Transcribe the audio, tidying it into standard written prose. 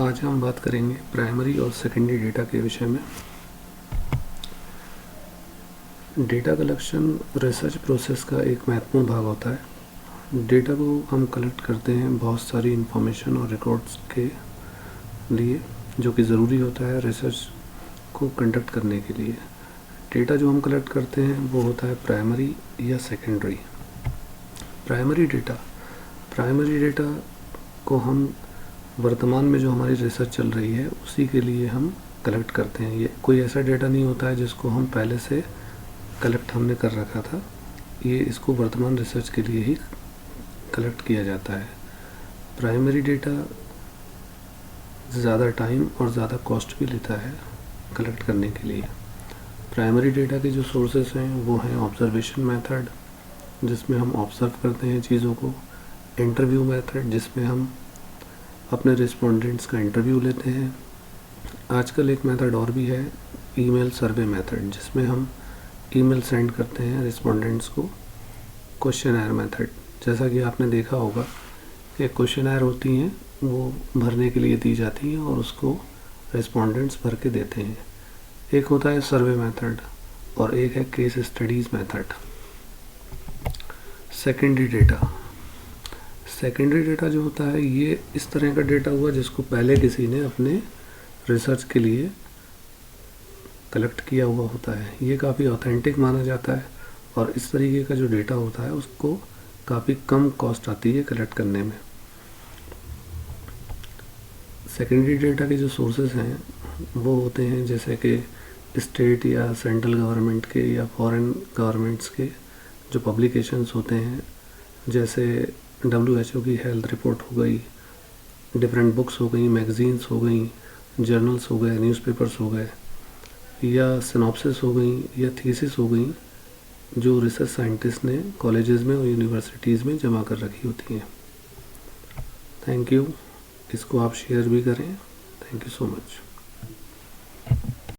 आज हम बात करेंगे प्राइमरी और सेकेंडरी डेटा के विषय में। डेटा कलेक्शन रिसर्च प्रोसेस का एक महत्वपूर्ण भाग होता है। डेटा को हम कलेक्ट करते हैं बहुत सारी इंफॉर्मेशन और रिकॉर्ड्स के लिए, जो कि ज़रूरी होता है रिसर्च को कंडक्ट करने के लिए। डेटा जो हम कलेक्ट करते हैं वो होता है प्राइमरी या सेकेंडरी। प्राइमरी डेटा को हम वर्तमान में जो हमारी रिसर्च चल रही है उसी के लिए हम कलेक्ट करते हैं। ये कोई ऐसा डेटा नहीं होता है जिसको हम पहले से कलेक्ट हमने कर रखा था। ये इसको वर्तमान रिसर्च के लिए ही कलेक्ट किया जाता है। प्राइमरी डेटा ज़्यादा टाइम और ज़्यादा कॉस्ट भी लेता है कलेक्ट करने के लिए। प्राइमरी डेटा के जो सोर्सेस हैं वो हैं ऑब्जर्वेशन मेथड, जिसमें हम ऑब्ज़र्व करते हैं चीज़ों को। इंटरव्यू मेथड, जिसमें हम अपने रिस्पोंडेंट्स का इंटरव्यू लेते हैं। आजकल एक मेथड और भी है, ईमेल सर्वे मेथड, जिसमें हम ईमेल सेंड करते हैं रिस्पोंडेंट्स को। क्वेश्चनर मेथड, जैसा कि आपने देखा होगा कि क्वेश्चनर होती हैं वो भरने के लिए दी जाती हैं और उसको रिस्पोंडेंट्स भर के देते हैं। एक होता है सर्वे मेथड और एक है case studies method. Secondary data जो होता है ये इस तरह का डेटा हुआ जिसको पहले किसी ने अपने रिसर्च के लिए कलेक्ट किया हुआ होता है। ये काफ़ी ऑथेंटिक माना जाता है और इस तरीके का जो डेटा होता है उसको काफ़ी कम कॉस्ट आती है कलेक्ट करने में। सेकेंडरी डेटा के जो सोर्सेस हैं वो होते हैं जैसे कि स्टेट या सेंट्रल गवर्नमेंट के या फॉरेन गवर्नमेंट्स के जो पब्लिकेशंस होते हैं, जैसे WHO की हेल्थ रिपोर्ट हो गई, डिफरेंट बुक्स हो गई, मैगज़ीन्स हो गई, जर्नल्स हो गए, न्यूज़पेपर्स हो गए, या सिनॉप्सिस हो गई या थीसिस हो गई, जो रिसर्च साइंटिस्ट ने कॉलेजेस में और यूनिवर्सिटीज़ में जमा कर रखी होती हैं। Thank you. इसको आप शेयर भी करें। Thank you so much.